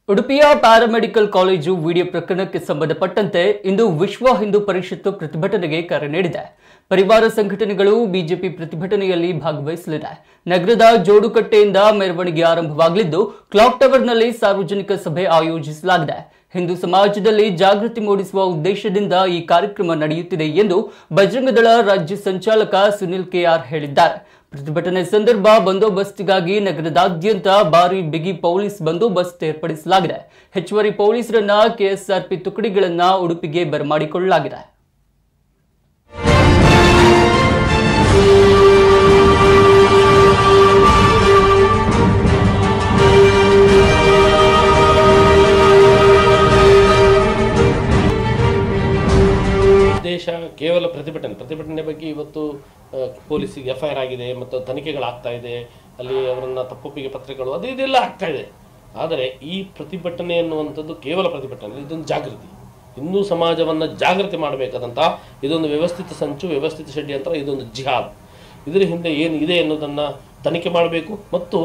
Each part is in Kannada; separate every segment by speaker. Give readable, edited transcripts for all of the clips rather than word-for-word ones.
Speaker 1: ಉಡುಪಿಯ ಪ್ಯಾರಾಮೆಡಿಕಲ್ ಕಾಲೇಜು ವಿಡಿಯೋ ಪ್ರಕರಣಕ್ಕೆ ಸಂಬಂಧಪಟ್ಟಂತೆ ಇಂದು ವಿಶ್ವ ಹಿಂದೂ ಪರಿಷತ್ತು ಪ್ರತಿಭಟನೆಗೆ ಕರೆ ನೀಡಿದೆ. ಪರಿವಾರ ಸಂಘಟನೆಗಳು ಬಿಜೆಪಿ ಪ್ರತಿಭಟನೆಯಲ್ಲಿ ಭಾಗವಹಿಸಲಿದೆ. ನಗರದ ಜೋಡುಕಟ್ಟೆಯಿಂದ ಮೆರವಣಿಗೆ ಆರಂಭವಾಗಲಿದ್ದು ಕ್ಲಾಕ್ ಟವರ್ನಲ್ಲಿ ಸಾರ್ವಜನಿಕ ಸಭೆ ಆಯೋಜಿಸಲಾಗಿದೆ. ಹಿಂದೂ ಸಮಾಜದಲ್ಲಿ ಜಾಗೃತಿ ಮೂಡಿಸುವ ಉದ್ದೇಶದಿಂದ ಈ ಕಾರ್ಯಕ್ರಮ ನಡೆಯುತ್ತಿದೆ ಎಂದು ಬಜರಂಗದಳ ರಾಜ್ಯ ಸಂಚಾಲಕ ಸುನಿಲ್ ಕೆಆರ್ ಹೇಳಿದ್ದಾರೆ. ಪ್ರತಿಭಟನೆ ಸಂದರ್ಭ ಬಂದೋಬಸ್ತಿಗಾಗಿ ನಗರದಾದ್ಯಂತ ಭಾರಿ ಬಿಗಿ ಪೊಲೀಸ್ ಬಂದೋಬಸ್ತ್ ಏರ್ಪಡಿಸಲಾಗಿದೆ. ಹೆಚ್ಚುವರಿ ಪೊಲೀಸರನ್ನ ಕೆಎಸ್ಆರ್ಪಿ ತುಕಡಿಗಳನ್ನ ಉಡುಪಿಗೆ ಬರಮಾಡಿಕೊಳ್ಳಲಾಗಿದೆ.
Speaker 2: ದೇಶ ಕೇವಲ ಪ್ರತಿಭಟನೆ ಬಗ್ಗೆ ಇವತ್ತು ಪೊಲೀಸಿಗೆ ಎಫ್ಐಆರ್ ಆಗಿದೆ ಮತ್ತು ತನಿಖೆಗಳಾಗ್ತಾ ಇದೆ. ಅಲ್ಲಿ ಅವರನ್ನ ತಪ್ಪೊಪ್ಪಿಗೆ ಪತ್ರಗಳು ಅದು ಇದೆಲ್ಲ ಆಗ್ತಾ ಇದೆ. ಆದರೆ ಈ ಪ್ರತಿಭಟನೆ ಅನ್ನುವಂಥದ್ದು ಕೇವಲ ಪ್ರತಿಭಟನೆ, ಇದೊಂದು ಜಾಗೃತಿ, ಹಿಂದೂ ಸಮಾಜವನ್ನು ಜಾಗೃತಿ ಮಾಡಬೇಕಾದಂಥ ಇದೊಂದು ವ್ಯವಸ್ಥಿತ ಸಂಚು, ವ್ಯವಸ್ಥಿತ ಷಡ್ಯಂತ್ರ, ಇದೊಂದು ಜಿಹಾದ್. ಇದರ ಹಿಂದೆ ಏನು ಇದೆ ಅನ್ನೋದನ್ನು ತನಿಖೆ ಮಾಡಬೇಕು. ಮತ್ತು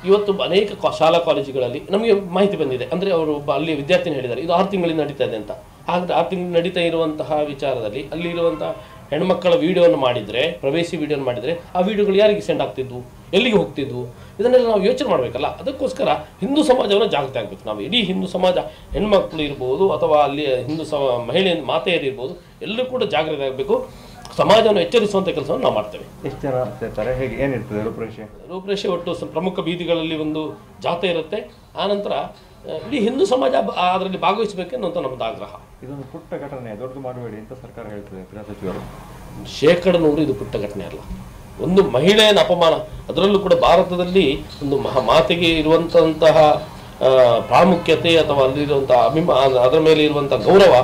Speaker 2: ಇವತ್ತು ಅನೇಕ ಶಾಲಾ ಕಾಲೇಜುಗಳಲ್ಲಿ ನಮಗೆ ಮಾಹಿತಿ ಬಂದಿದೆ, ಅಂದರೆ ಅವರು ಅಲ್ಲಿ ವಿದ್ಯಾರ್ಥಿನಿ ಹೇಳಿದ್ದಾರೆ ಇದು 6 ತಿಂಗಳಿಂದ ನಡೀತಾ ಇದೆ ಅಂತ. ಹಾಗಾದರೆ 6 ತಿಂಗಳು ನಡೀತಾ ಇರುವಂತಹ ವಿಚಾರದಲ್ಲಿ ಅಲ್ಲಿರುವಂಥ ಹೆಣ್ಮಕ್ಕಳ ವಿಡಿಯೋವನ್ನು ಮಾಡಿದರೆ, ಪ್ರವೇಶಿ ವಿಡಿಯೋನ ಮಾಡಿದರೆ, ಆ ವಿಡಿಯೋಗಳು ಯಾರಿಗೆ ಸೆಂಡ್ ಆಗ್ತಿದ್ವು, ಎಲ್ಲಿಗೆ ಹೋಗ್ತಿದ್ವು, ಇದನ್ನೆಲ್ಲ ನಾವು ಯೋಚನೆ ಮಾಡಬೇಕಲ್ಲ. ಅದಕ್ಕೋಸ್ಕರ ಹಿಂದೂ ಸಮಾಜವನ್ನು ಜಾಗೃತಿ ಆಗಬೇಕು. ನಾವು ಇಡೀ ಹಿಂದೂ ಸಮಾಜ, ಹೆಣ್ಮಕ್ಳು ಇರ್ಬೋದು ಅಥವಾ ಅಲ್ಲಿ ಹಿಂದೂ ಮಹಿಳೆ ಮಾತೆಯರು ಇರ್ಬೋದು, ಎಲ್ಲರೂ ಕೂಡ ಜಾಗೃತಿ ಆಗಬೇಕು. ಸಮಾಜವನ್ನು ಎಚ್ಚರಿಸುವಂಥ ಕೆಲಸವನ್ನು ನಾವು ಮಾಡ್ತೇವೆ.
Speaker 3: ಎಷ್ಟು ಜನ ಸೇರ್ತಾರೆ, ಹೇಗೆ ಏನಿರ್ತದೆ
Speaker 2: ರೂಪರೇಷೆ ಒಟ್ಟು ಪ್ರಮುಖ ಬೀದಿಗಳಲ್ಲಿ ಒಂದು ಜಾಥಾ ಇರುತ್ತೆ. ಆನಂತರ ಇಡೀ ಹಿಂದೂ ಸಮಾಜ ಅದರಲ್ಲಿ ಭಾಗವಹಿಸಬೇಕೆನ್ನುವಂಥ ನಮ್ಮದು ಆಗ್ರಹ.
Speaker 3: ಇದೊಂದು ಪುಟ್ಟ ಘಟನೆ, ದೊಡ್ಡದು ಮಾಡಬೇಡಿ ಅಂತ ಸರ್ಕಾರ ಹೇಳ್ತದೆ ಗೃಹ ಸಚಿವರು.
Speaker 2: 100% ಇದು ಪುಟ್ಟ ಘಟನೆ ಅಲ್ಲ. ಒಂದು ಮಹಿಳೆಯನ್ನು ಅಪಮಾನ, ಅದರಲ್ಲೂ ಕೂಡ ಭಾರತದಲ್ಲಿ ಒಂದು ಮಾತೆಗೆ ಇರುವಂತಹ ಪ್ರಾಮುಖ್ಯತೆ ಅಥವಾ ಅಲ್ಲಿರುವಂತಹ ಅದರ ಮೇಲೆ ಇರುವಂತಹ ಗೌರವ